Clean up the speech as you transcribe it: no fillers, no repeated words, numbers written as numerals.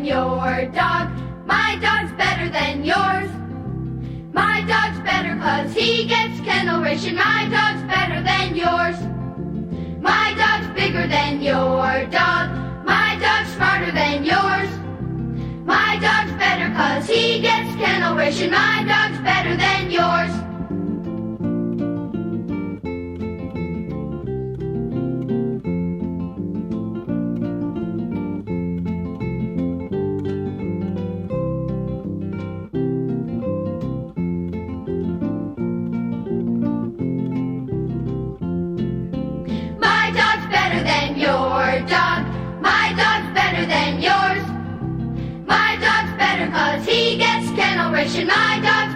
than your dog. My dog's better than yours. My dog's better 'cause he gets kennel ration. My dog's better than yours. My dog's bigger than your dog. My dog's smarter than yours. My dog's better 'cause he gets kennel ration. My dog's better than yours. My dog's better than your dog. My dog's better than yours. My dog's better 'cause he gets kennel ration. My dog's